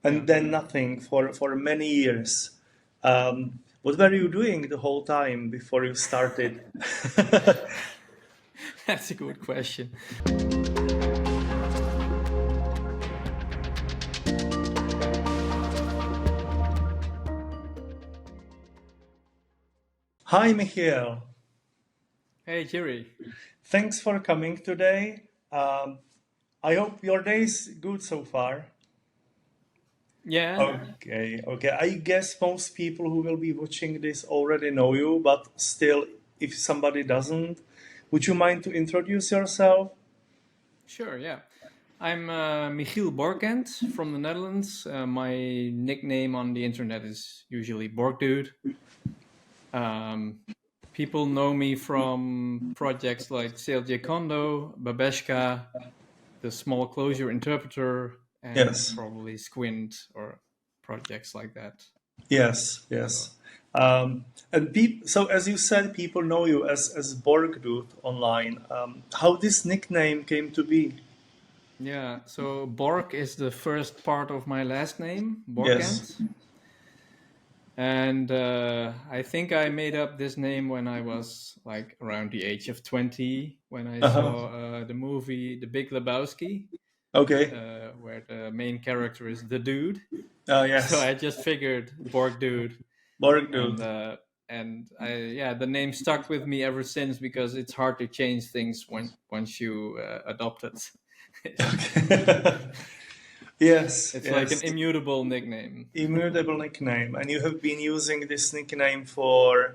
and then nothing for many years. What were you doing the whole time before you started? That's a good question. Hi, Michiel. Hey, Jerry. Thanks for coming today. I hope your day's good so far. Yeah, Okay. I guess most people who will be watching this already know you, but still, if somebody doesn't, would you mind to introduce yourself? sure, yeah. I'm Michiel Borkent from the Netherlands. My nickname on the internet is usually Borkdude. Um, People know me from projects like clj-kondo, Babashka, the small Clojure Interpreter, and Yes, probably Squint or projects like that. yes. So And so as you said, people know you as Borgdude online. How this nickname came to be? yeah, so Bork is the first part of my last name, Yes. Borkent. And I think I made up this name when I was like around the age of 20, when I Uh-huh. saw the movie The Big Lebowski, Okay. where the main character is the dude. So Yes. I just figured Borg dude, and Borgdude. yeah, the name stuck with me ever since because it's hard to change things once you adopt it. Okay. Yes, It's like an yes. immutable nickname. Immutable nickname. And you have been using this nickname for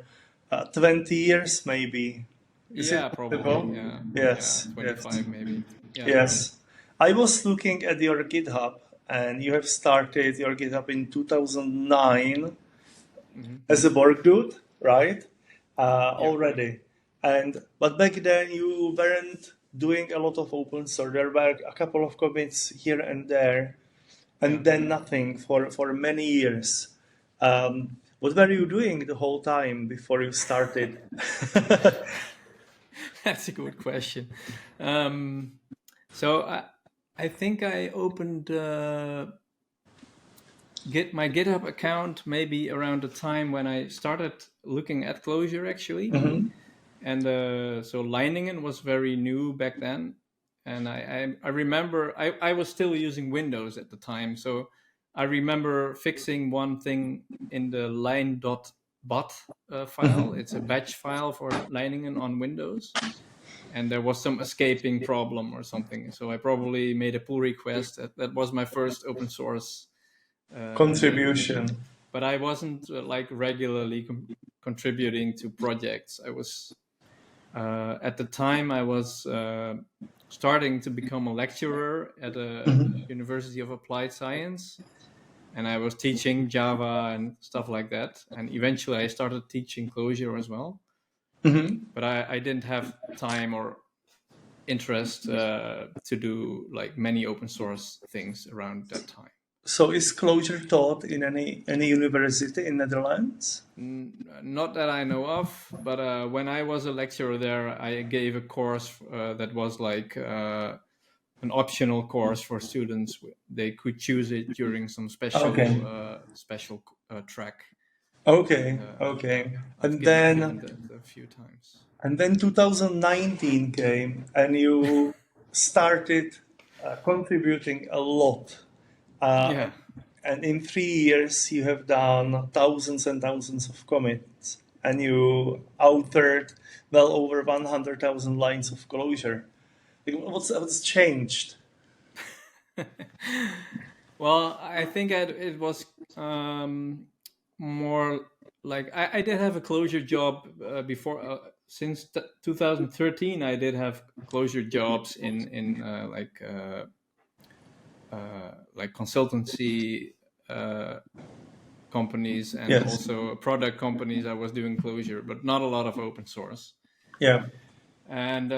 20 years, maybe. Is it Yeah, probably. possible? Yeah, Yes, yes, 25 maybe. Yeah. yes. I was looking at your GitHub, and you have started your GitHub in 2009 Hmm. as a work dude, right? Yeah. Already. And but back then you weren't doing a lot of open source. There were a couple of commits here and there, Yeah. and then nothing for many years. What were you doing the whole time before you started? That's a good question. Um, so I think I opened my GitHub account maybe around the time when I started looking at Clojure actually, Mhm. and so Leiningen was very new back then, and I remember I was still using Windows at the time, so I remember fixing one thing in the line.bat file. It's a batch file for Leiningen on Windows, and there was some escaping problem or something. So I probably made a pull request. That was my first open source thing, Contribution. but I wasn't like regularly contributing to projects. I was at the time I was starting to become a lecturer at a University of Applied Science, and I was teaching Java and stuff like that. And eventually, I started teaching Clojure as well. Mhm. But I didn't have time or interest to do like many open source things around that time. So is Clojure taught in any university in Netherlands? Not that I know of, but when I was a lecturer there, I gave a course that was like an optional course for students. They could choose it during some Okay. special track. Okay. Uh, Okay. I've And given then that a few times. 2019 came and you started contributing a lot. Uh, Yeah, and in 3 years, you have done thousands and thousands of commits, and you authored well over 100,000 lines of closure. Like, what's changed? well, I think it was more like I did have a Clojure job before. Since 2013, I did have Clojure jobs in like consultancy companies and Yes. also product companies. I was doing Clojure, but not a lot of open source. Yeah. And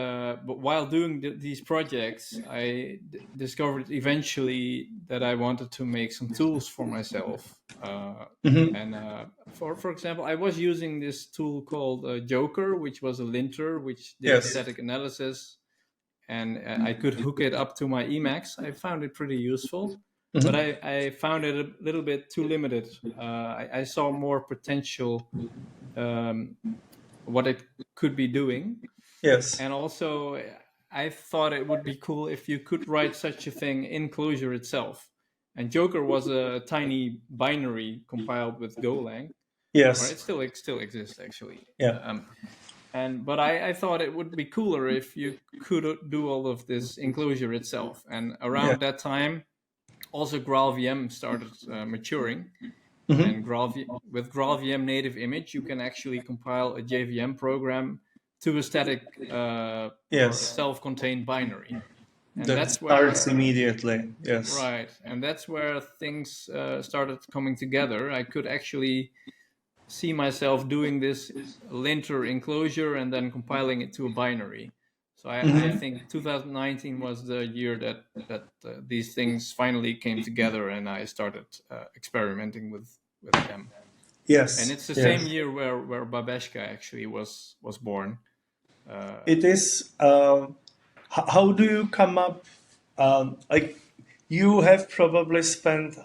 but while doing these projects, I discovered eventually that I wanted to make some tools for myself. And for example, I was using this tool called Joker, which was a linter which did Yes. static analysis, and I could hook it up to my Emacs. I found it pretty useful. but I found it a little bit too limited. I saw more potential, what it could be doing. Yes. And also, I thought it would be cool if you could write such a thing in Clojure itself. And Joker was a tiny binary compiled with Golang, or Yes. it still exists actually. Yeah. But I thought it would be cooler if you could do all of this in Clojure itself. And Yeah. around that time, also GraalVM started maturing. Hmm. And with GraalVM native image, you can actually compile a JVM program to a static or a Yes. self-contained binary. And That that's starts where, immediately. Yes. right, and that's where things started coming together. I could actually see myself doing this linter in Clojure and then compiling it to a binary. So I Hmm. think 2019 was the year that these things finally came together, and I started experimenting with them. And Yes. it's the same Yes. year where Babashka actually was born. It is. How do you come up? Like, you have probably spent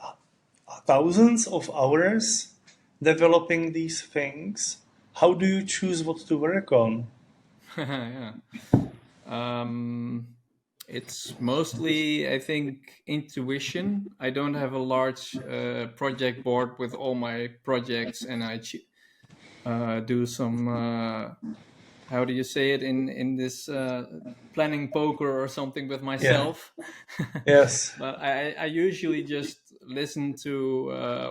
thousands of hours developing these things. How do you choose what to work on? Yeah. It's mostly, I think, intuition. I don't have a large project board with all my projects, and I do some. How do you say it in this planning poker or something with Yeah. myself? Yes. But I usually just listen to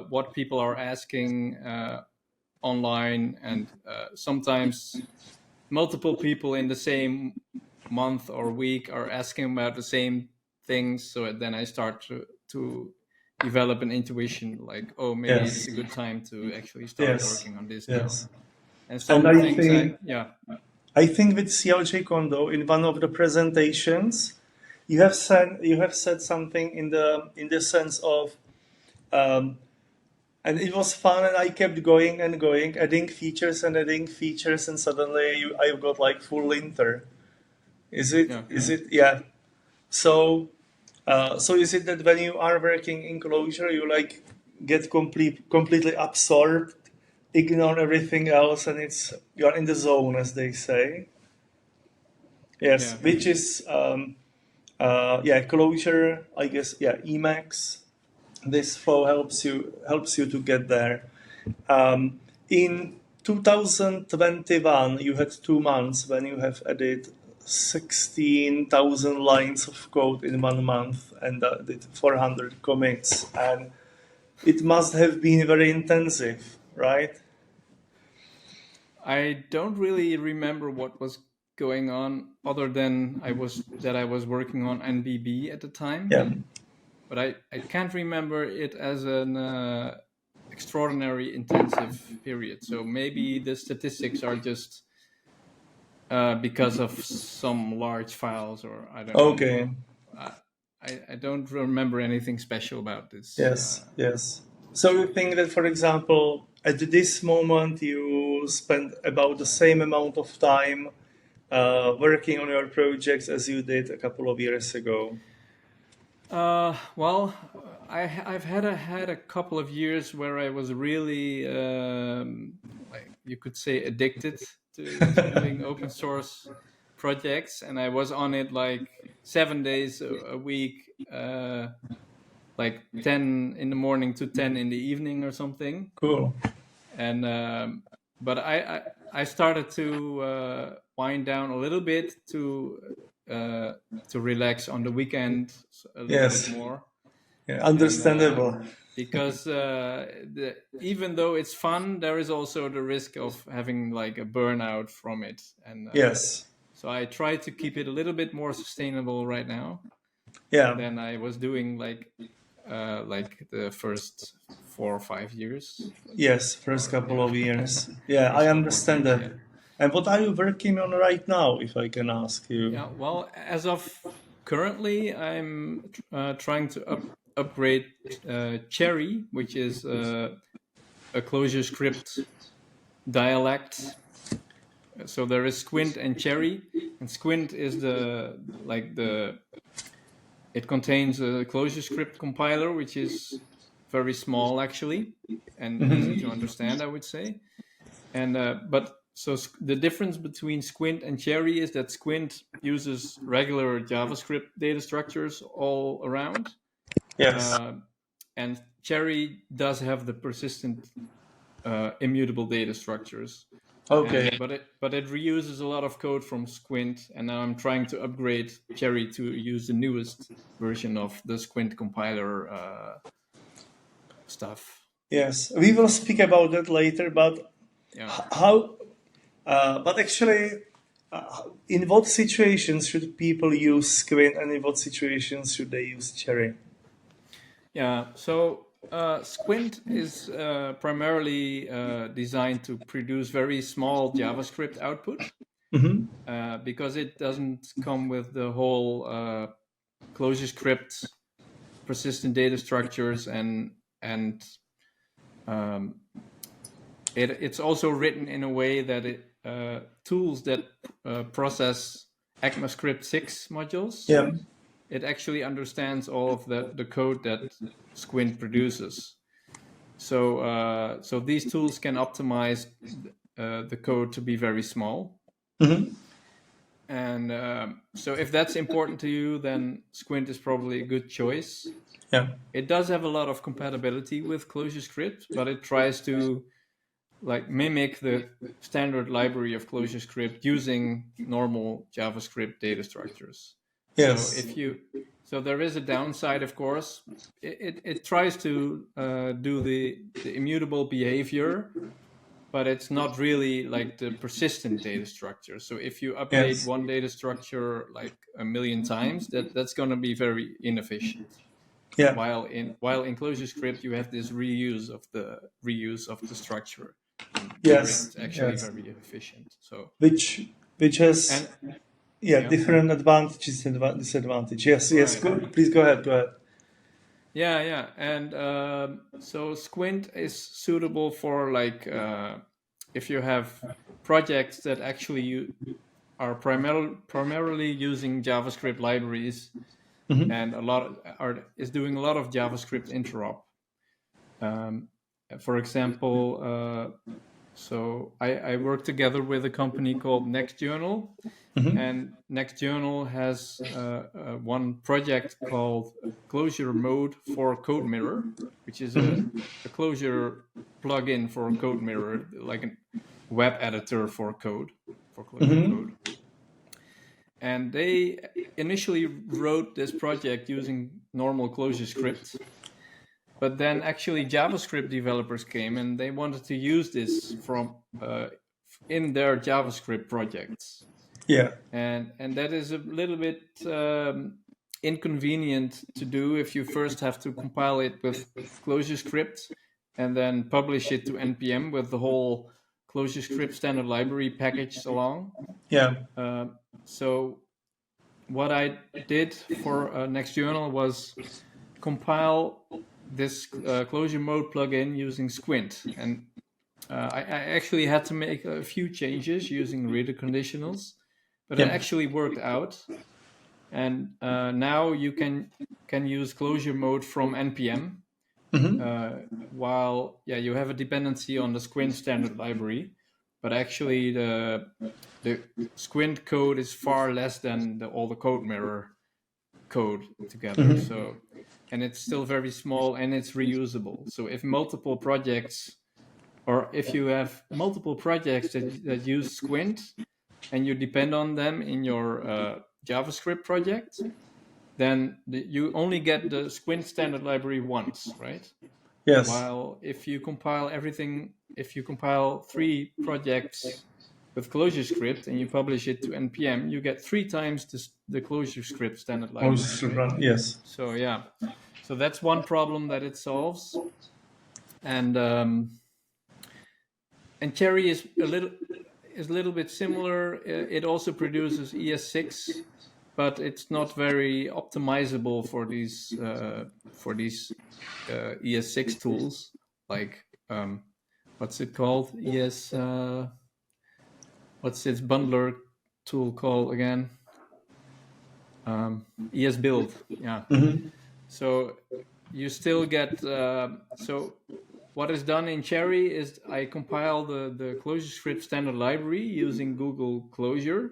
what people are asking online, and sometimes multiple people in the same month or week are asking about the same things. So then I start to develop an intuition, like, oh, maybe it's Yes. a good time to actually start Yes. working on this now. Yes. And And some things yeah. I think with clj-kondo in one of the presentations, you have said something in the sense of, and it was fun, and I kept going and going, adding features, and suddenly I've got like full linter. Is it? Yeah. Is it? Yeah. So, so is it that when you are working in Clojure, you like get completely absorbed, ignore everything else, and it's you're in the zone, as they say. Yes, Yeah. which is yeah, Clojure, I guess. Yeah, Emacs. This flow helps you to get there. In 2021, you had 2 months when you have added 16,000 lines of code in 1 month and did 400 commits, and it must have been very intensive, right? I don't really remember what was going on other than I was working on NBB at the time. Yeah. But I can't remember it as an extraordinary intensive period. So maybe the statistics are just because of some large files, or I don't know. Okay. I don't remember anything special about this. Yes. Yes. So you think that, for example, at this moment you spend about the same amount of time working on your projects as you did a couple of years ago? Well, I've had a couple of years where I was really like you could say addicted to doing open source projects, and I was on it like 7 days a week, like 10 in the morning to 10 in the evening or something. Cool. And but I started to wind down a little bit to relax on the weekend a little bit Yes. more. Yeah, And understandable. because even though it's fun, there is also the risk of having like a burnout from it. And Yes. so I try to keep it a little bit more sustainable right now Yeah. than I was doing like the first 4 or 5 years. Yes. First Or couple yeah, of years. Yeah, I first couple of understand years. that. Yeah. And what are you working on right now, if I can ask you? Yeah. Well, as of currently, I'm trying to upgrade Cherry, which is a Clojure script dialect. So there is Squint and Cherry, and Squint is the it contains a Clojure script compiler, which is very small actually and easy to understand, I would say. And but so the difference between Squint and Cherry is that Squint uses regular JavaScript data structures all around, Yes. and Cherry does have the persistent immutable data structures. Okay. But it reuses a lot of code from Squint, and now I'm trying to upgrade Cherry to use the newest version of the Squint compiler stuff. Yes, we will speak about that later. But Yeah. how? But actually, in what situations should people use Squint, and in what situations should they use Cherry? Yeah. So Squint is primarily designed to produce very small JavaScript output because it doesn't come with the whole Clojure script, persistent data structures, and it's also written in a way that it tools that process ECMAScript 6 modules. Yeah. It actually understands all of the code that Squint produces. So so these tools can optimize the code to be very small. And so if that's important to you, then Squint is probably a good choice. Yeah. It does have a lot of compatibility with Clojure Script, but it tries to like mimic the standard library of Clojure Script using normal JavaScript data structures. Yes. So there is a downside, of course. It tries to do the immutable behavior, but it's not really like the persistent data structure. So if you update Yes. one data structure like a million times, that's going to be very inefficient. Yeah. While in Clojure Script, you have this reuse of the structure. And Yes. it's actually Yes. very efficient. So Which has yeah. different advantages and disadvantages. Yes. Yes. Right. Go, please go ahead. Go ahead. Yeah, and so Squint is suitable for like if you have projects that actually you are primarily using JavaScript libraries, and is doing a lot of JavaScript interop. For example, so I work together with a company called NextJournal, and NextJournal has one project called Clojure Mode for Code Mirror, which is a Clojure plugin for Code Mirror, like a web editor for code, for Clojure code. And they initially wrote this project using normal Clojure script. But then actually JavaScript developers came and they wanted to use this from in their JavaScript projects. Yeah. And that is a little bit inconvenient to do if you first have to compile it with Clojure script and then publish it to NPM with the whole Clojure script standard library packaged along. Yeah. So what I did for NextJournal was compile this Clojure mode plugin using Squint, and I actually had to make a few changes using reader conditionals, but it actually worked out. And now you can use Clojure mode from npm, while you have a dependency on the Squint standard library, but actually the Squint code is far less than all the code mirror code together. So, and it's still very small and it's reusable. So if multiple projects, or if you have multiple projects that use Squint and you depend on them in your JavaScript project, then you only get the Squint standard library once, right? Yes. While if you compile 3 projects with Clojure script and you publish it to npm, you get 3 times the Clojure script standard library. Right? Yes. So so that's one problem that it solves, and Cherry is a little bit similar. It also produces ES6, but it's not very optimizable for these ES6 tools. Like what's it called? What's its bundler tool called again? ES-build. Yeah. Mm-hmm. So you still get so what is done in Cherry is I compile the ClojureScript standard library using Google Clojure,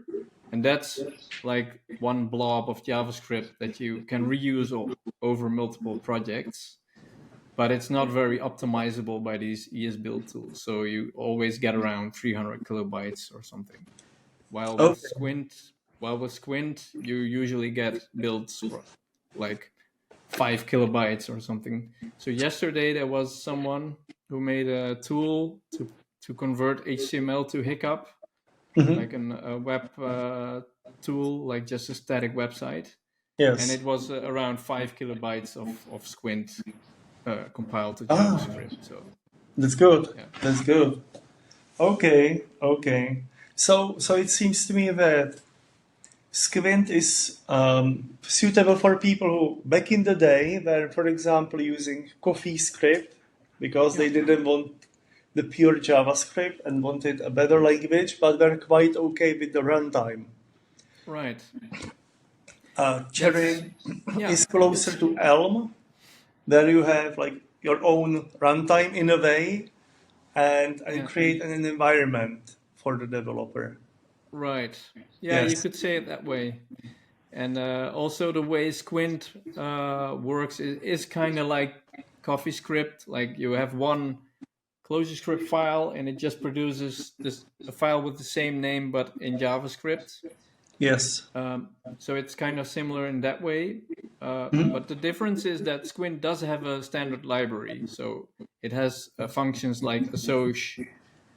and that's like one blob of JavaScript that you can reuse over multiple projects. But it's not very optimizable by these ES-build tools, so you always get around 300 kilobytes or something. While with Okay. Squint, you usually get builds for like 5 kilobytes or something. So yesterday there was someone who made a tool to convert HTML to Hiccup, like a web tool, like just a static website, and Yes. it was around 5 kilobytes of Squint compiled to Ah, JavaScript. So that's good. yeah, That's good. Okay. Okay. So it seems to me that Squint is suitable for people who, back in the day, were, for example, using CoffeeScript because yeah, they didn't want the pure JavaScript and wanted a better language, but were quite okay with the runtime. right. That's Cherry yeah, is closer it's to Elm, where you have like your own runtime in a way, and yeah. create an environment for the developer. Right. Yeah, you Yes. could say it that way. And also the way Squint works is kind of like CoffeeScript. Like you have one ClojureScript file, and it just produces this a file with the same name but in JavaScript. Yes. So it's kind of similar in that way. But the difference is that Squint does have a standard library. So it has functions like assoc,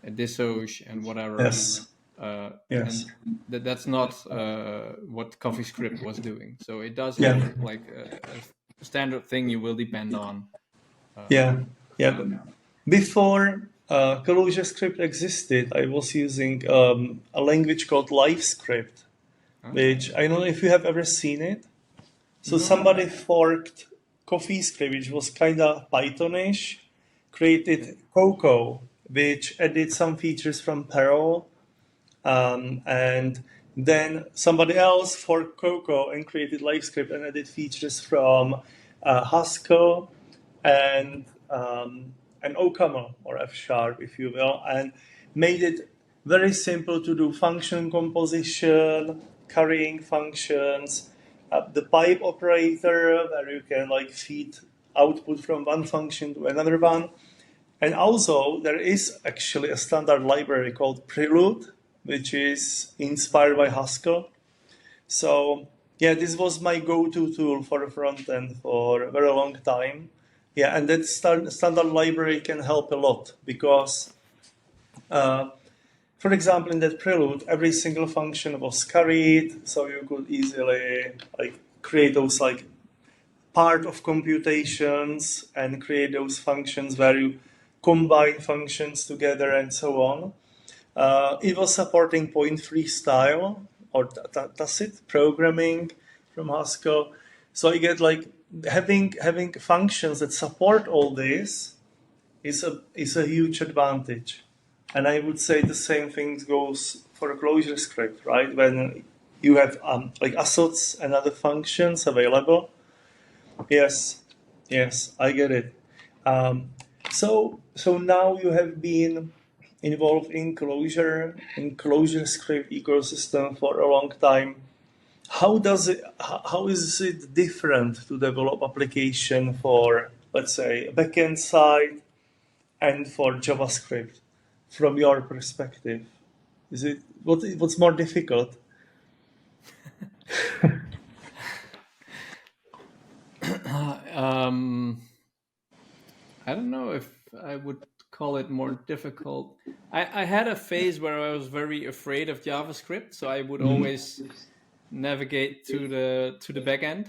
disoc, and whatever. Yes. And Yes. that's not what CoffeeScript was doing. So it does have Yeah. like a standard thing you will depend on. Yeah. Yeah. Yeah. Before Clojure script existed, I was using a language called LiveScript, Oh which I don't know if you have ever seen it. So no. somebody forked CoffeeScript, which was kind of Pythonish, created Cocoa, which added some features from Perl, and then somebody else forked Cocoa and created LiveScript and added features from Haskell and OCaml or F sharp, if you will, and made it very simple to do function composition, carrying functions, the pipe operator where you can like feed output from one function to another one. And also, there is actually a standard library called Prelude, which is inspired by Haskell. So, yeah, this was my go-to tool for the front end for a very long time. Yeah, and that standard library can help a lot because, for example, in that Prelude, every single function was carried, so you could easily like create those like part of computations and create those functions where you combine functions together and so on. It was supporting point-free style or tacit programming from Haskell. So you get like having functions that support all this is a huge advantage. And I would say the same thing goes for a Clojure script, right? When you have like assets and other functions available. Yes, yes, I get it. Um, so now you have been involved in Clojure script ecosystem for a long time. How is it different to develop application for, let's say, backend side and for JavaScript from your perspective? Is it what's more difficult? um, I don't know if I would call it more difficult. I had a phase where I was very afraid of JavaScript, so I would always navigate to the back end.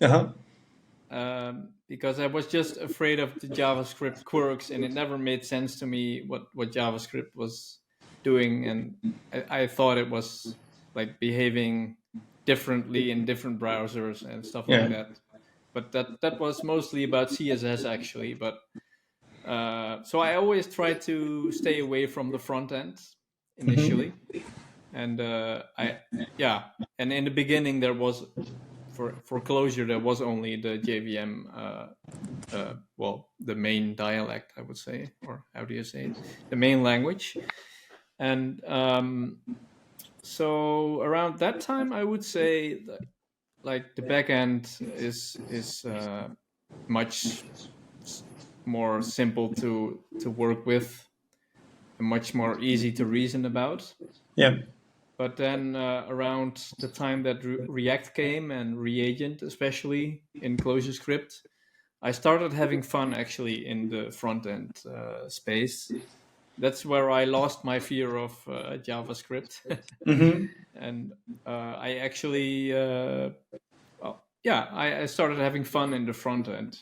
Uh-huh. Because I was just afraid of the JavaScript quirks, and it never made sense to me what JavaScript was doing, and I thought it was like behaving differently in different browsers and stuff like Yeah. that. But that was mostly about CSS actually. But so I always try to stay away from the front end initially, and and in the beginning there was for Clojure there was only the JVM, the main dialect, I would say, or how do you say it, the main language, and so around that time I would say that, like, the backend is much more simple to work with, and much more easy to reason about. Yeah. But then around the time that React came, and Reagent especially in ClojureScript, I started having fun actually in the front end space. That's where I lost my fear of JavaScript, Mm-hmm. and I actually, I started having fun in the front end.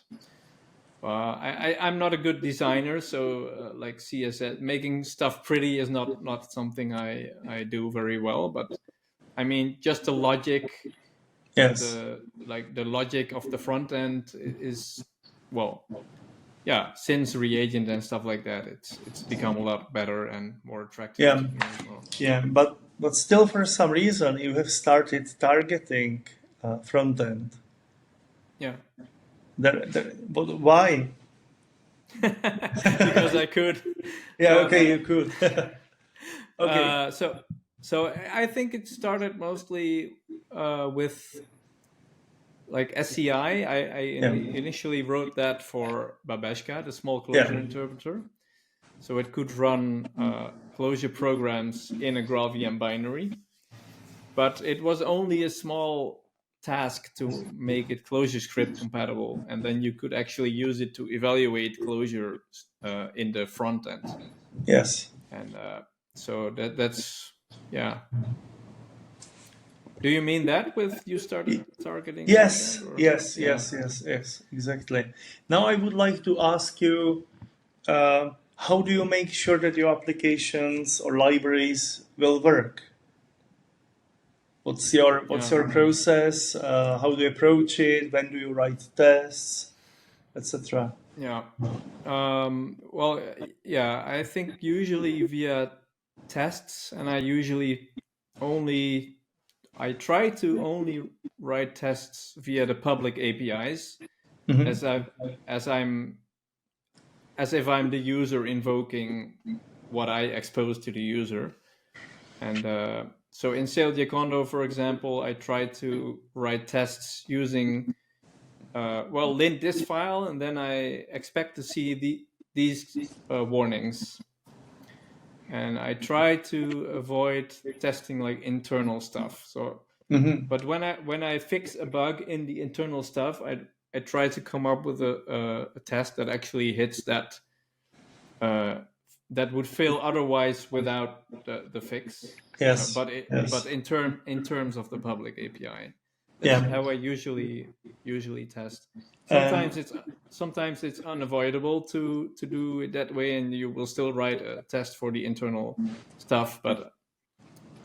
I'm not a good designer, so like CSS, making stuff pretty is not something I do very well. But I mean, just the logic, Yes. the logic of the front end is, well, yeah. Since Reagent and stuff like that, it's become a lot better and more attractive Yeah. to me as well. Yeah. But still, for some reason, you have started targeting front end. Yeah. But why? Because I could. Yeah. So, Okay. You could. Okay. So I think it started mostly with like SCI. I initially wrote that for Babashka, the small Clojure interpreter, so it could run Clojure programs in a GraalVM binary. But it was only a small task to make it ClojureScript compatible, and then you could actually use it to evaluate Clojure in the front end. Yes. And so that's yeah. Do you mean that with you started targeting? Yes, backend, or? yes, Yeah. yes, exactly. Now I would like to ask you, how do you make sure that your applications or libraries will work? What's your process? How do you approach it? When do you write tests, etc.? Yeah. Well, yeah. I think usually via tests, and I try to only write tests via the public APIs, Mm-hmm. as if I'm the user invoking what I expose to the user. And so in clj-kondo, for example, I try to write tests using lint this file, and then I expect to see these warnings. And I try to avoid testing like internal stuff. So, but when I fix a bug in the internal stuff, I try to come up with a test that actually hits that that would fail otherwise without the fix. Yes. But in terms of the public API, that's how I usually test. Sometimes it's unavoidable to do it that way, and you will still write a test for the internal stuff, but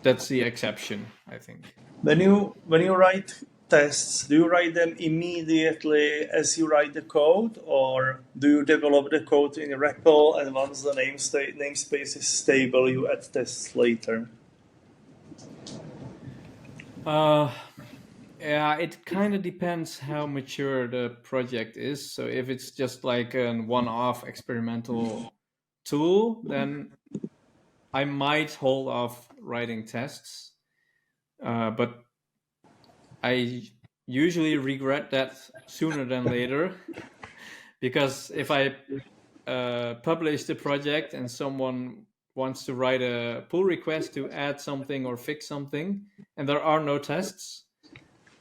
that's the exception, I think. When you write tests, do you write them immediately as you write the code, or do you develop the code in a REPL, and once the namespace is stable, you add tests later? Yeah, it kind of depends how mature the project is. So if it's just like a one-off experimental tool, then I might hold off writing tests. But I usually regret that sooner than later, because if I publish the project and someone wants to write a pull request to add something or fix something, and there are no tests,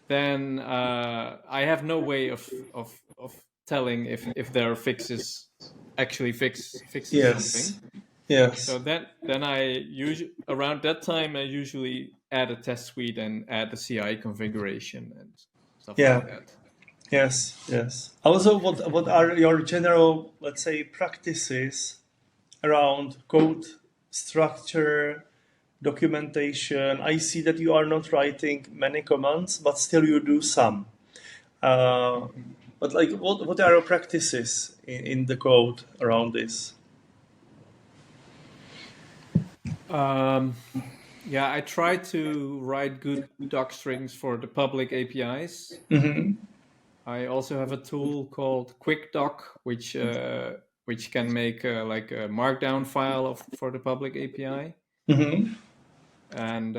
then I have no way of telling if their fixes actually fixes something. Yes. So then I usually around that time I usually add a test suite and add the CI configuration and stuff like that. Yes. Also, what are your general, let's say, practices around code structure, documentation? I see that you are not writing many commands, but still you do some. But like, what are your practices in the code around this? Yeah, I try to write good doc strings for the public APIs. Mm-hmm. I also have a tool called QuickDoc, which can make like a markdown file for the public API. Mm-hmm. And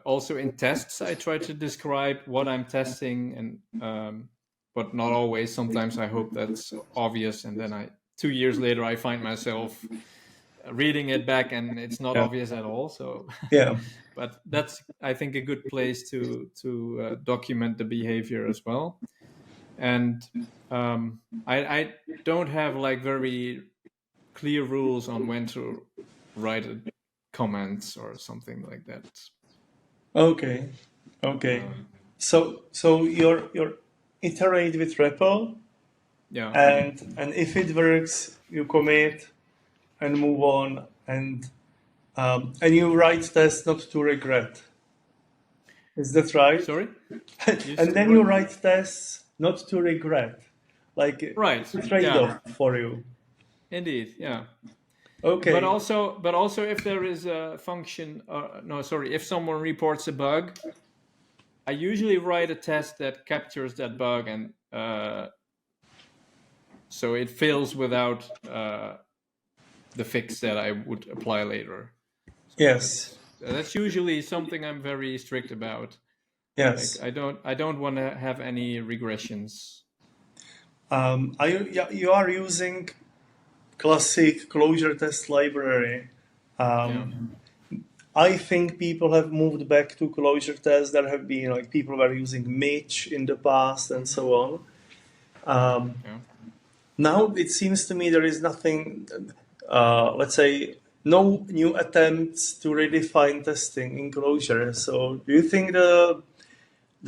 also in tests, I try to describe what I'm testing, and but not always. Sometimes I hope that's obvious, and then 2 years later I find myself reading it back and it's not Yeah. obvious at all. So, Yeah. but that's, I think, a good place to document the behavior as well. And I don't have like very clear rules on when to write a comments or something like that. Okay. Okay. Um, So you're iterate with REPL, yeah, and if it works, you commit and move on, and you write tests not to regret. Is that right? sorry. And then you write tests not to regret. Like Right. it's a Yeah. trade-off for you. Indeed. Yeah. Okay. But also, if there is a function, no, sorry, if someone reports a bug, I usually write a test that captures that bug, and so it fails without the fix that I would apply later. So Yes. that's usually something I'm very strict about. Like Yes. I don't want to have any regressions. Yeah, you are using classic Clojure test library. Yeah. I think people have moved back to Clojure test. There have been like people were using Mitch in the past and so on. Yeah. Now it seems to me there is nothing, let's say, no new attempts to redefine testing in Clojure. So do you think the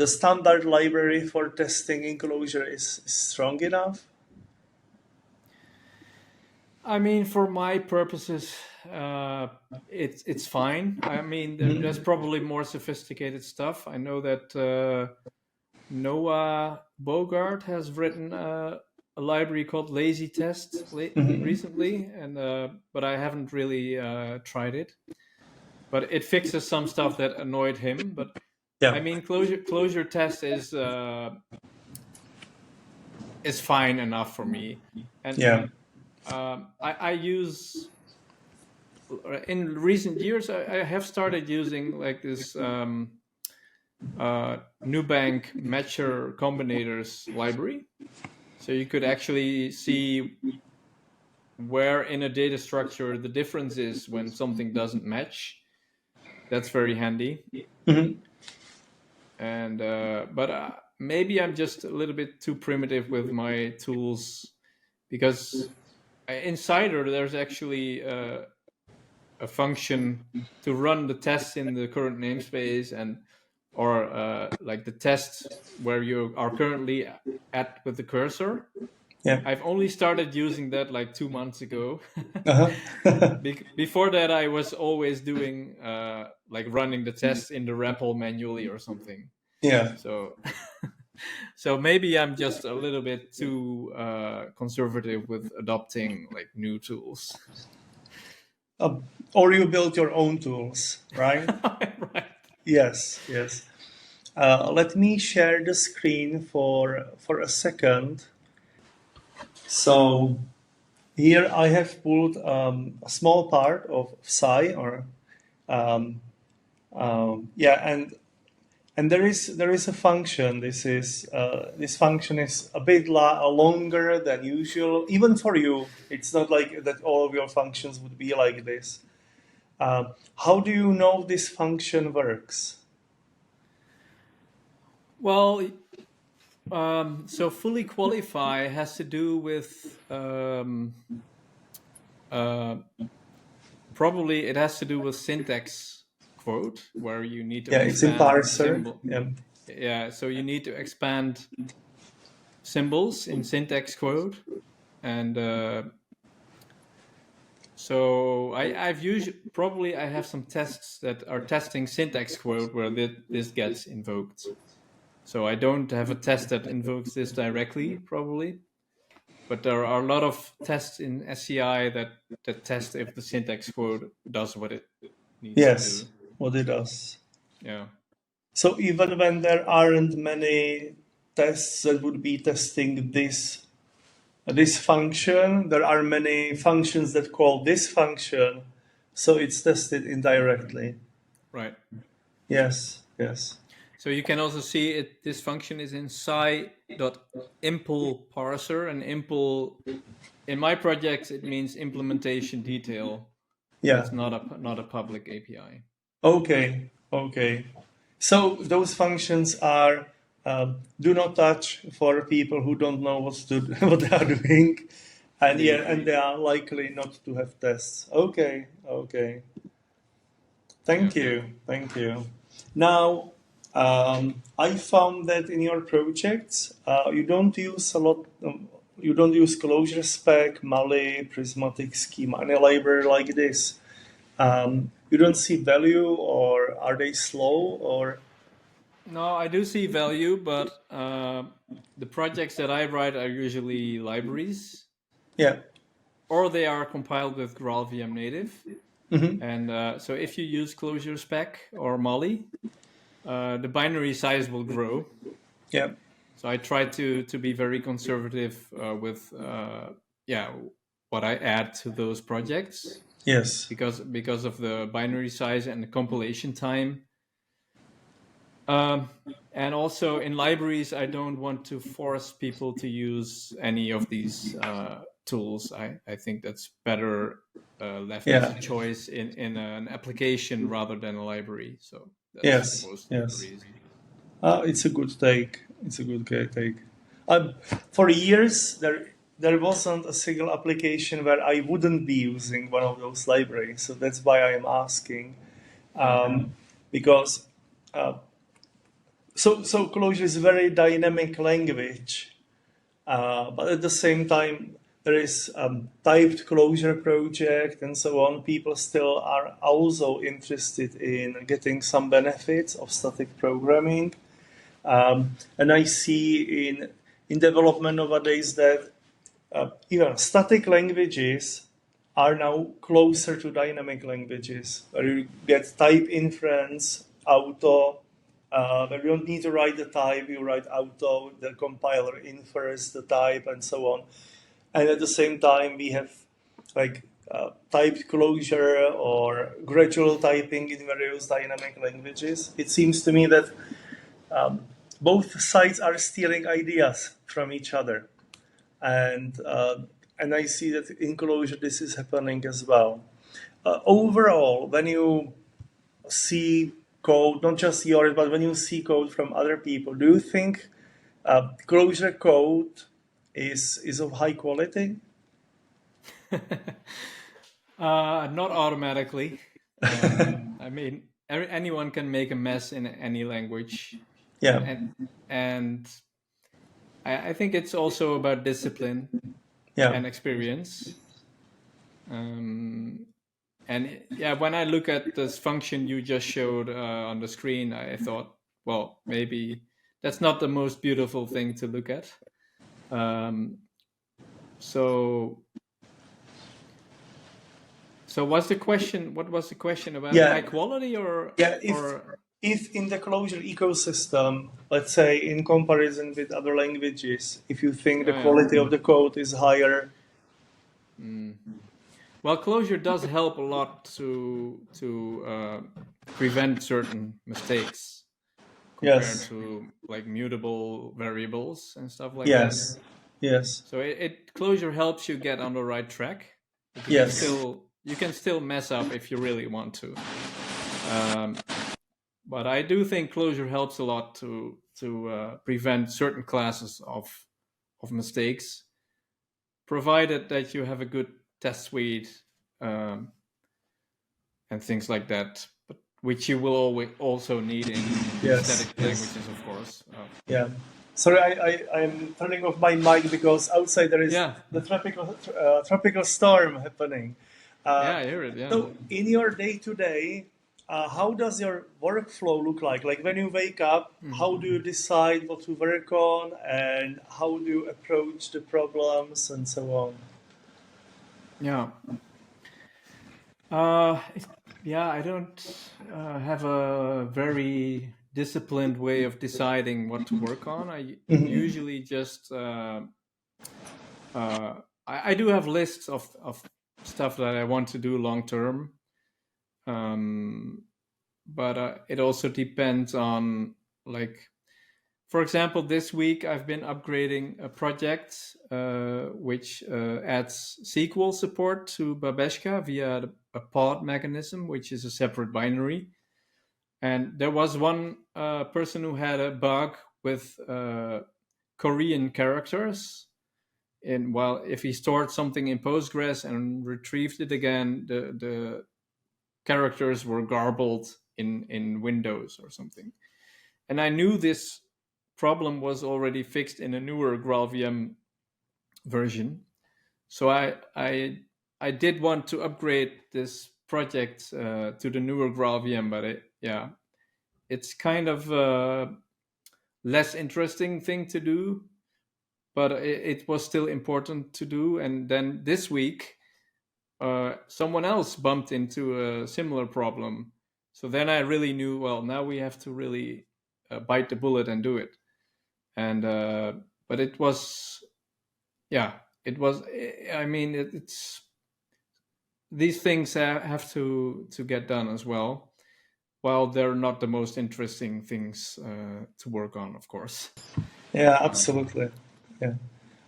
standard library for testing in Clojure is strong enough? I mean, for my purposes, it's fine. I mean, there's probably more sophisticated stuff. I know that Noah Bogart has written a library called Lazy Test recently, and but I haven't really tried it. But it fixes some stuff that annoyed him. But I Yeah. mean, Clojure Test is fine enough for me, and Yeah. I use in recent years. I have started using like this Nubank matcher combinators library, so you could actually see where in a data structure the difference is when something doesn't match. That's very handy. Mhm. And but maybe I'm just a little bit too primitive with my tools, because in Cider there's actually a function to run the tests in the current namespace, and or like the test where you are currently at with the cursor. Yeah. I've only started using that like 2 months ago. Uh-huh. Before that, I was always doing like running the tests in the REPL manually or something. Yeah. So, so maybe I'm just a little bit too conservative with adopting like new tools. Uh, or you build your own tools, right? Right. Yes. Yes. Let me share the screen for a second. So here I have pulled a small part of psi, or yeah, and there is a function. This function is a bit longer than usual, even for you. It's not like that all of your functions would be like this. How do you know this function works? Well, so fully qualify has to do with uh, probably it has to do with syntax quote, where you need to Yeah, it's in expand parser. symbol. Yeah. Yeah, so you need to expand symbols in syntax quote, and so I've used, probably I have some tests that are testing syntax quote where this gets invoked. So I don't have a test that invokes this directly, probably, but there are a lot of tests in SCI that test if the syntax quote does what it needs to Yes. do. what it does. Yeah. So even when there aren't many tests that would be testing this function, there are many functions that call this function, so it's tested indirectly. Right. Yes, yes. So you can also see it. This function is in sci.impl parser, and impl in my projects it means implementation detail. So Yeah. it's not a public API. Okay, okay. So those functions are do not touch for people who don't know what they are doing, and Indeed. yeah, and they are likely not to have tests. Okay, okay. Yeah. Thank you. Now, I found that in your projects, you don't use a lot. You don't use Clojure Spec, Mali, Prismatic Schema, any library like this. You don't see value, or are they slow, or No, I do see value, but the projects that I write are usually libraries, yeah, or they are compiled with GraalVM native. hmm And so if you use Clojure Spec or Mali, the binary size will grow. yeah, So I try to be very conservative with what I add to those projects yes, because of the binary size and the compilation time. Um, and also in libraries, I don't want to force people to use any of these tools. I think that's better left as yeah, a choice in an application rather than a library. So that's yes, mostly the yes. reason. It's a good take. It's a good take. For years, there wasn't a single application where I wouldn't be using one of those libraries. So that's why I am asking. Yeah. Because so Clojure is a very dynamic language, but at the same time there is typed Clojure project and so on. People still are also interested in getting some benefits of static programming. And I see in development nowadays that even static languages are now closer to dynamic languages, where you get type inference, auto, where you don't need to write the type, you write auto, the compiler infers the type, and so on. And at the same time, we have like typed closure or gradual typing in various dynamic languages. It seems to me that both sides are stealing ideas from each other, and I see that in Clojure this is happening as well. Overall, when you see code, not just yours, but when you see code from other people, do you think Clojure code is of high quality? Not automatically. I mean, anyone can make a mess in any language, Yeah, and I think it's also about discipline yeah, and experience. Um, and yeah, when I look at this function you just showed on the screen, I thought, well, maybe that's not the most beautiful thing to look at. Um, so, so what's the question? What was the question about high yeah, quality yeah. or If in the Clojure ecosystem, let's say in comparison with other languages, if you think the yeah, yeah. quality of the code is higher. Mm. Well, Clojure does help a lot to prevent certain mistakes compared Yes, to like mutable variables and stuff like that. yes, yes, So it Clojure helps you get on the right track, but yes, you can still mess up if you really want to. Um, but I do think Clojure helps a lot to prevent certain classes of mistakes, provided that you have a good test suite um, and things like that. But which you will always also need in yes, static yes, languages, of course. yeah. Sorry, I'm turning off my mic because outside there is Yeah, the tropical storm happening. yeah, Uh, I hear it. Yeah. so, in your day to day, how does your workflow look like? Like when you wake up, Mhm. how do you decide what to work on, and how do you approach the problems, and so on? Yeah. Uh, it- yeah, I don't. have a very disciplined way of deciding what to work on. I Mhm. usually just I do have lists of stuff that I want to do long term, but it also depends on, like, for example, this week I've been upgrading a project which adds SQL support to Babashka via a pod mechanism, which is a separate binary. And there was one person who had a bug with Korean characters. And while if he stored something in Postgres and retrieved it again, the characters were garbled in Windows or something. And I knew this problem was already fixed in a newer GraalVM version. So I did want to upgrade this project to the newer GraalVM, but it's kind of a less interesting thing to do, but it was still important to do. And then this week, someone else bumped into a similar problem. So then I really knew, well, now we have to really bite the bullet and do it. And but it was, yeah, it was. I mean, it's these things have to get done as well. While they're not the most interesting things to work on, of course. Yeah, absolutely. Yeah.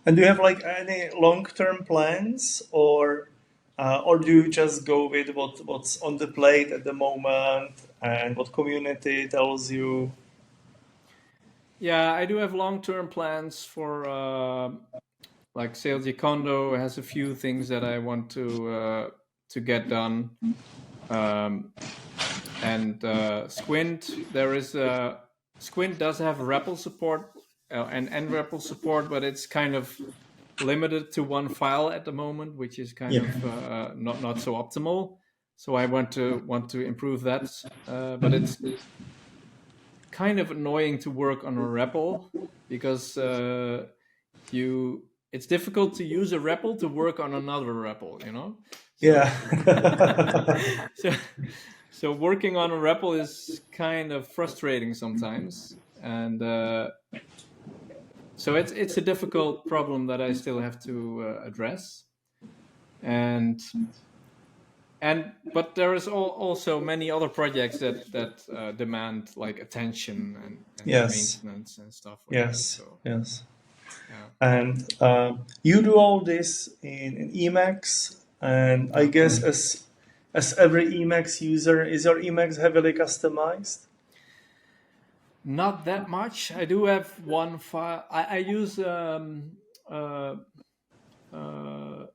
And do you have like any long-term plans, or do you just go with what's on the plate at the moment and what community tells you? Yeah, I do have long-term plans for like clj-kondo has a few things that I want to get done, and Squint. There is Squint does have REPL support and NREPL support, but it's kind of limited to one file at the moment, which is kind Yeah. of not so optimal. So I want to improve that, but it's kind of annoying to work on a REPL because you it's difficult to use a REPL to work on another REPL, you know. So Yeah. so so working on a REPL is kind of frustrating sometimes, and so it's a difficult problem that I still have to address, and but there is also many other projects that demand like attention and Yes. maintenance and stuff like that. Yes. So Yes. yeah. And you do all this in Emacs, and I Yeah. guess as every Emacs user, is your Emacs heavily customized? Not that much. I do have one file. I use uh, uh,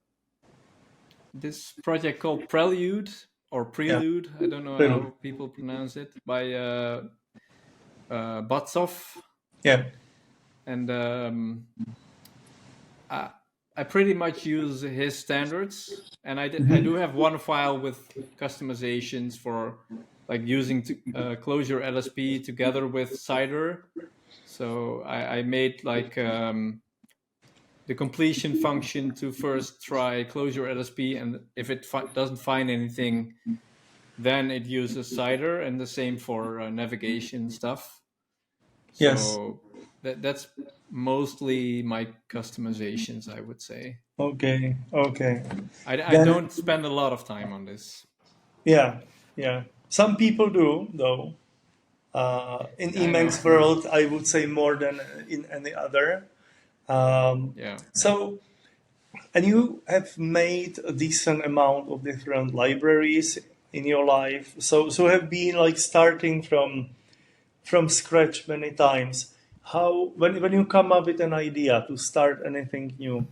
this project called Prelude or Yeah. Prelude. I don't know Really? how people pronounce it, by Batsov, Yeah. and I, I pretty much use his standards. And I do have one file with customizations for like using Clojure LSP together with Cider. So I made like the completion function to first try Clojure LSP, and if it doesn't find anything, then it uses Cider, and the same for navigation stuff. Yes. So that's mostly my customizations, I would say. Okay. Okay. I Then, don't spend a lot of time on this. yeah. Yeah. Some people do, though. In I know. Emacs world, I would say more than in any other. Um, Yeah. so, and you have made a decent amount of different libraries in your life. So have been like starting from scratch many times. How when you come up with an idea to start anything new,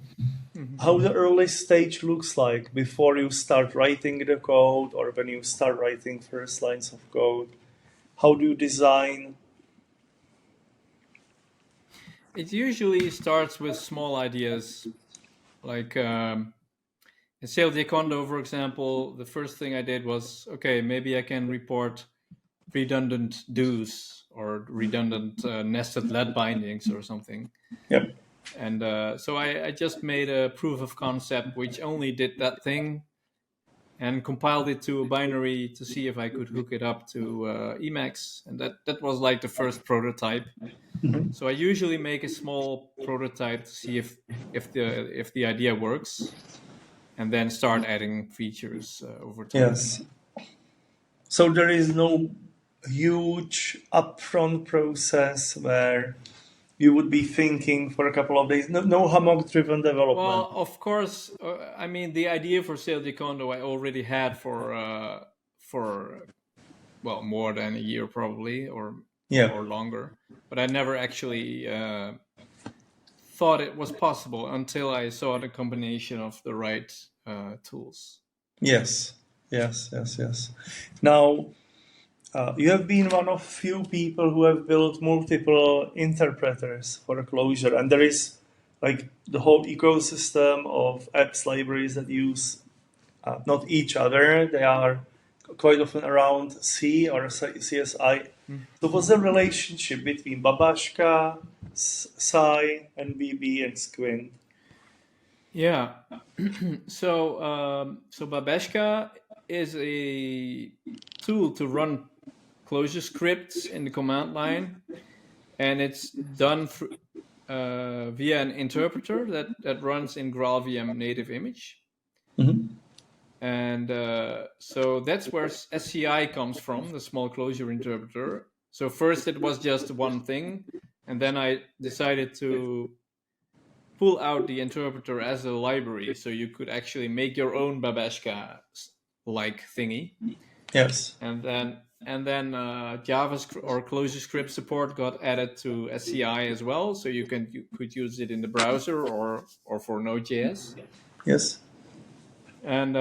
Mhm. how the early stage looks like before you start writing the code or when you start writing first lines of code? How do you design? It usually starts with small ideas, like in clj-kondo, for example. The first thing I did was, okay, maybe I can report redundant do's or redundant nested let bindings or something. Yep. And so I just made a proof of concept which only did that thing. and compiled it to a binary to see if I could hook it up to Emacs, and that was like the first prototype. So I usually make a small prototype to see if the idea works, and then start adding features over time. Yes. So there is no huge upfront process where you would be thinking for a couple of days. No hammock-driven development. Well, of course, I mean the idea for clj-kondo I already had for well, more than a year probably, or longer, but I never actually thought it was possible until I saw the combination of the right tools. Yes. Now, you have been one of few people who have built multiple interpreters for a Clojure, and there is like the whole ecosystem of apps libraries that use not each other. They are quite often around C or CSI. So what's the relationship between Babashka, Psi, and BB, and Squint? Yeah. So Babashka is a tool to run Clojure scripts in the command line, and it's done via an interpreter that runs in GraalVM native image. And so that's where SCI comes from, the small Clojure interpreter. So first it was just one thing, and then I decided to pull out the interpreter as a library, so you could actually make your own Babashka-like thingy. Yes. And then JavaScript or ClojureScript support got added to SCI as well, so you could use it in the browser or for Node.js. Yes. And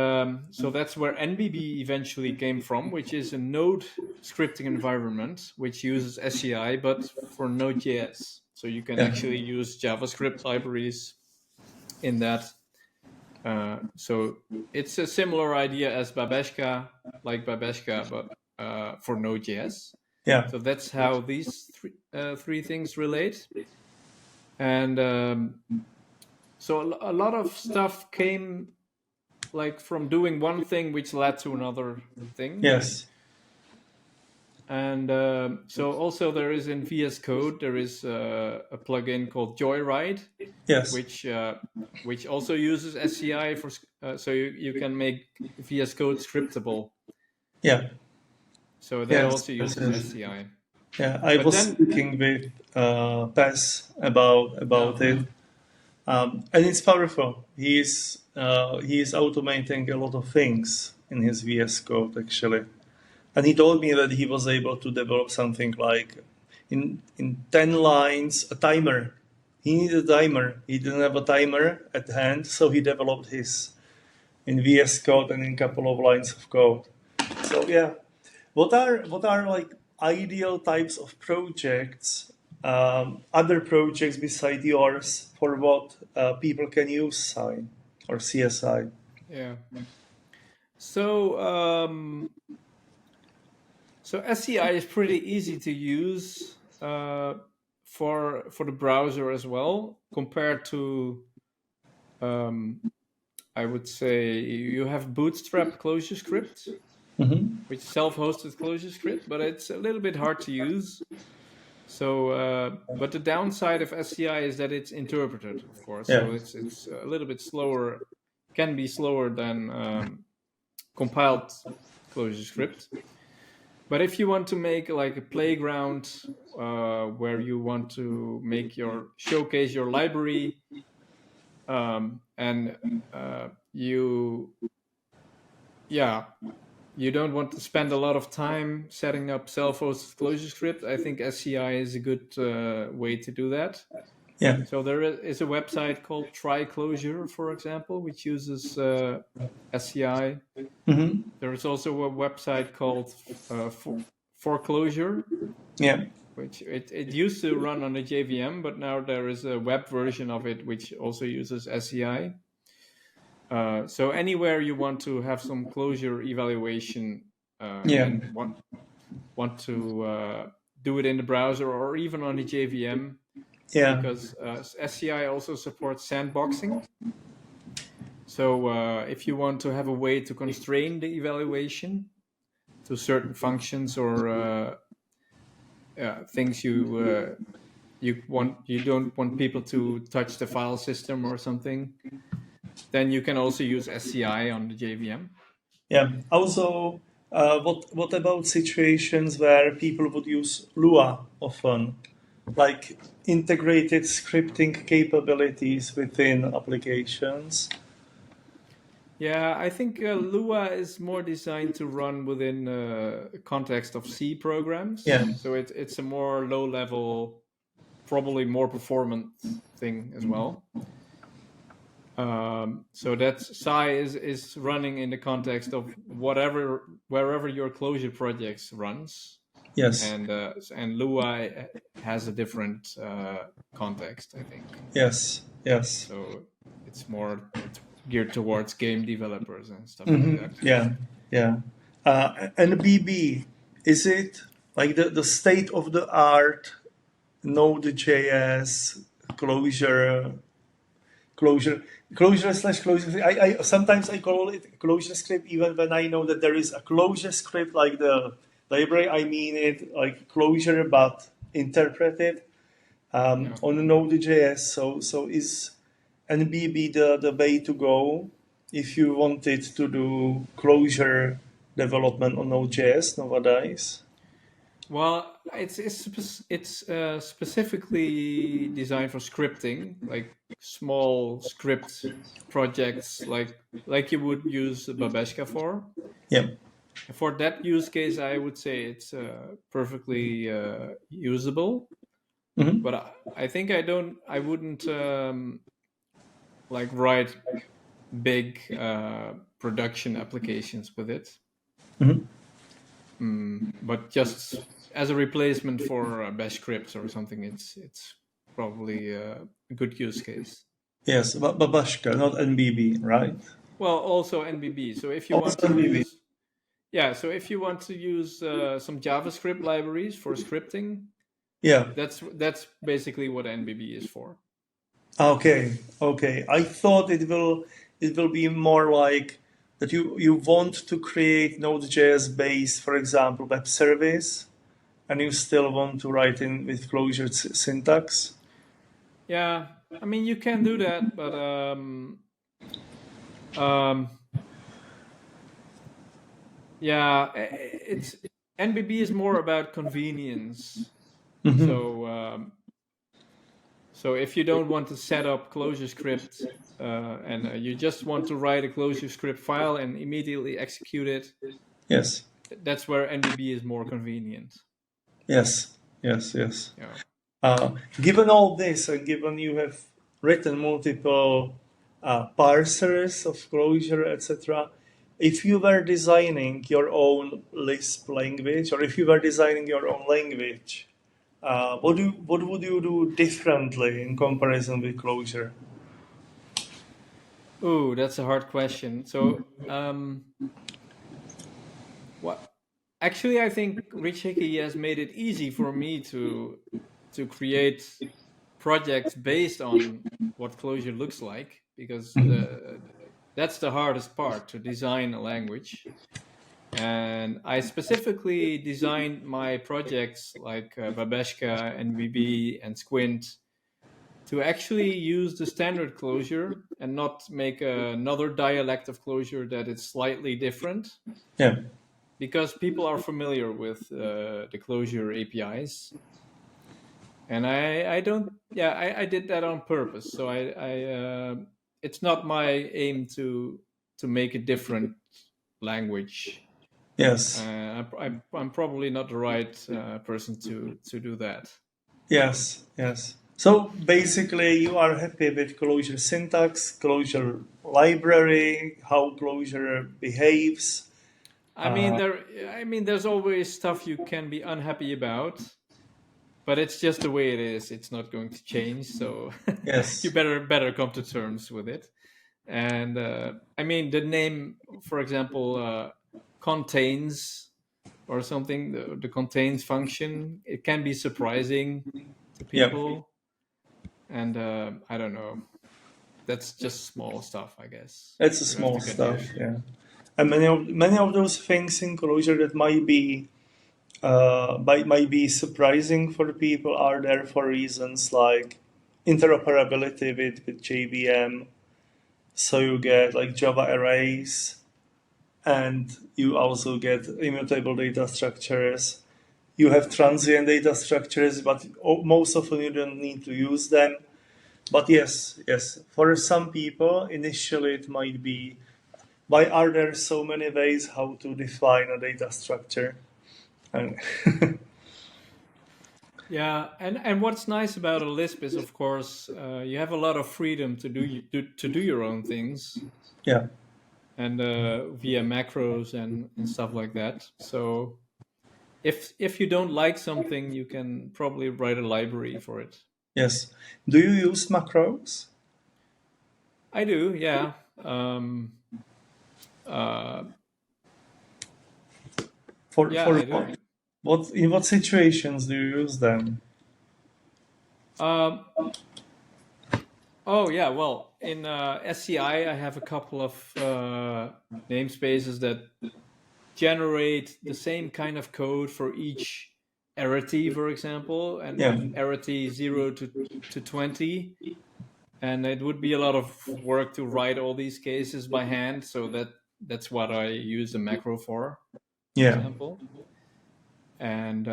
so that's where NBB eventually came from, which is a Node scripting environment which uses SCI but for Node.js. So you can actually use JavaScript libraries in that. So it's a similar idea as Babashka, but for Node.js. Yeah. So that's how these three things relate. And so a lot of stuff came like from doing one thing which led to another thing. Yes. And so also there is in VS Code, there is a plugin called Joyride, Yes. which also uses SCI for so you can make VS Code scriptable. Yeah. So that also uses SCI. Yeah, I was speaking with Pez about it, and it's powerful. He is automating a lot of things in his VS Code actually. And he told me that he was able to develop something like in 10 lines, a timer. He needed a timer. He didn't have a timer at hand, so he developed his in VS Code and in a couple of lines of code. So yeah, what are like ideal types of projects, other projects beside yours for what people can use Psi or CSI? Yeah. So SCI is pretty easy to use for the browser as well, compared to I would say you have Bootstrap ClojureScript, which is self-hosted ClojureScript, but it's a little bit hard to use. So, but the downside of SCI is that it's interpreted, of course. So it's a little bit slower, can be slower than compiled ClojureScript. But if you want to make like a playground where you want to showcase your library, and you don't want to spend a lot of time setting up self-hosted ClojureScript, I think SCI is a good way to do that. Yeah. So there is a website called Try Clojure, for example, which uses SCI. There is also a website called For Clojure. Yeah. Which it used to run on a JVM, but now there is a web version of it which also uses SCI. So anywhere you want to have some Clojure evaluation and want to do it in the browser or even on the JVM, because SCI also supports sandboxing. So if you want to have a way to constrain the evaluation to certain functions or things you don't want people to touch the file system or something, then you can also use SCI on the JVM. Yeah. Also, what about situations where people would use Lua often, like integrated scripting capabilities within applications? Yeah, I think Lua is more designed to run within a context of C programs. Yeah. So it's a more low level, probably more performant thing as well. So that Psi is running in the context of wherever your Clojure projects runs, Yes. and Lua has a different context, I think. Yes. Yes. So it's more geared towards game developers and stuff like that. Yeah. Yeah. And BB, is it like the state of the art Node.js Clojure Clojure Clojure slash Clojure? I sometimes I call it Clojure script even when I know that there is a Clojure script like the library. I mean it like Clojure but interpreted on the Node.js. So is NBB the way to go if you wanted to do Clojure development on Node.js nowadays? Well, it's specifically designed for scripting, like small script projects, like you would use Babashka for. Yeah. For that use case, I would say it's perfectly usable. Mm-hmm. But I think I wouldn't like write big production applications with it. Mm-hmm. But just as a replacement for Bash scripts or something, it's probably a good use case. Yes, Babashka, not NBB, right? Well, also NBB. So if you want Also to NBB. use, yeah, so if you want to use some JavaScript libraries for scripting, Yeah. that's basically what NBB is for. Okay. Okay. I thought it will be more like that you want to create Node.js based, for example, web service, and you still want to write in with Clojure syntax. Yeah, I mean you can do that, but um, yeah, it's NBB is more about convenience. So so if you don't want to set up Clojure script and you just want to write a Clojure script file and immediately execute it, Yes. that's where NBB is more convenient. Yes. Yes. Yes. Yeah. Given all this, and given you have written multiple parsers of Clojure, etc., if you were designing your own Lisp language, or if you were designing your own language, what would you do differently in comparison with Clojure? Oh, that's a hard question. So what? Actually, I think Rich Hickey has made it easy for me to create projects based on what Clojure looks like, because that's the hardest part, to design a language. And I specifically designed my projects like Babashka, NVB, and Squint to actually use the standard Clojure and not make another dialect of Clojure that is slightly different, Yeah. because people are familiar with the Clojure APIs. And I don't, yeah, I did that on purpose. So it's not my aim to make a different language. Yes. I'm probably not the right person to do that. Yes. Yes. So basically, you are happy with Clojure syntax, Clojure library, how Clojure behaves. I mean, there's always stuff you can be unhappy about, but it's just the way it is. It's not going to change, so you Yes. better come to terms with it. And I mean, the name, for example, contains or something, the contains function, it can be surprising to Yep. people. And I don't know. that's just small stuff, I guess. It's a You have small to get stuff, used to. yeah. And many of those things in Clojure that might be surprising for people are there for reasons like interoperability with JVM. So you get like Java arrays, and you also get immutable data structures. You have transient data structures, but most often you don't need to use them. But yes, for some people, initially it might be, why are there so many ways how to define a data structure? And Yeah, and what's nice about a Lisp is, of course, you have a lot of freedom to do your own things, yeah, and via macros and stuff like that. So if you don't like something, you can probably write a library for it. yes. Do you use macros? I do, yeah. Uh, yeah, For I do. what in what situations do you use them? Um, oh yeah, well, in SCI, I have a couple of namespaces that generate the same kind of code for each arity, for example, Yeah, and arity 0 to 20. And it would be a lot of work to write all these cases by hand. So that's what I use the macro for yeah, example. And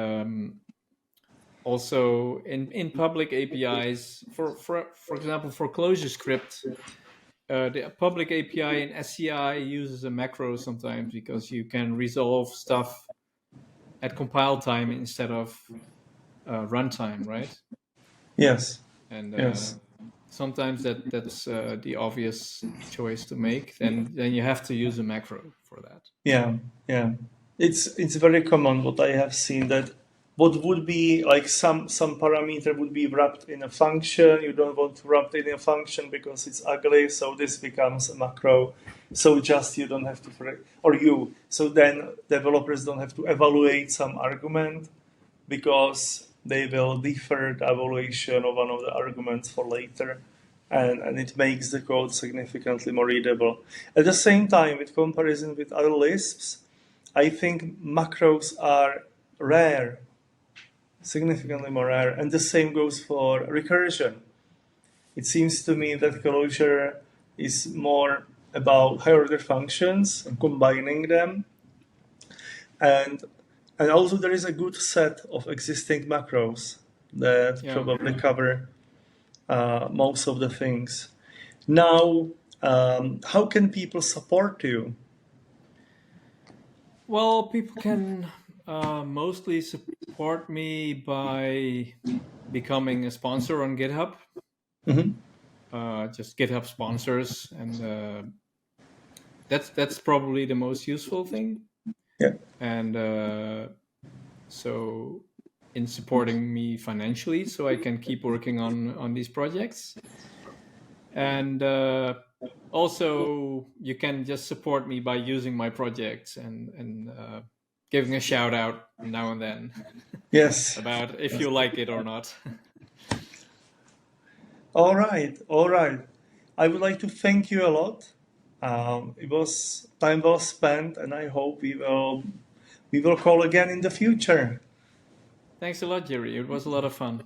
also in public APIs, for example, for ClojureScript, the public API in SCI uses a macro sometimes because you can resolve stuff at compile time instead of runtime, right? yes, And yes. sometimes that's the obvious choice to make. Then you have to use a macro for that. Yeah, yeah. It's very common what I have seen that what would be like some parameter would be wrapped in a function. You don't want to wrap it in a function because it's ugly, so this becomes a macro. So just you don't have to or you. So then developers don't have to evaluate some argument because they will defer the evaluation of one of the arguments for later. And it makes the code significantly more readable. At the same time, with comparison with other Lisps, I think macros are rare, significantly more rare, and the same goes for recursion. It seems to me that Clojure is more about higher order functions and combining them, and and also there is a good set of existing macros that Yeah. probably cover most of the things. Now, how can people support you? Well, people can mostly support me by becoming a sponsor on GitHub. Hmm. Just GitHub sponsors, and that's probably the most useful thing. Yeah. And so, in supporting me financially, so I can keep working on these projects, and also you can just support me by using my projects and giving a shout out now and then Yes. about if you like it or not. All right. All right. I would like to thank you a lot. It was time well spent, and I hope we will call again in the future. Thanks a lot, Jerry. It was a lot of fun.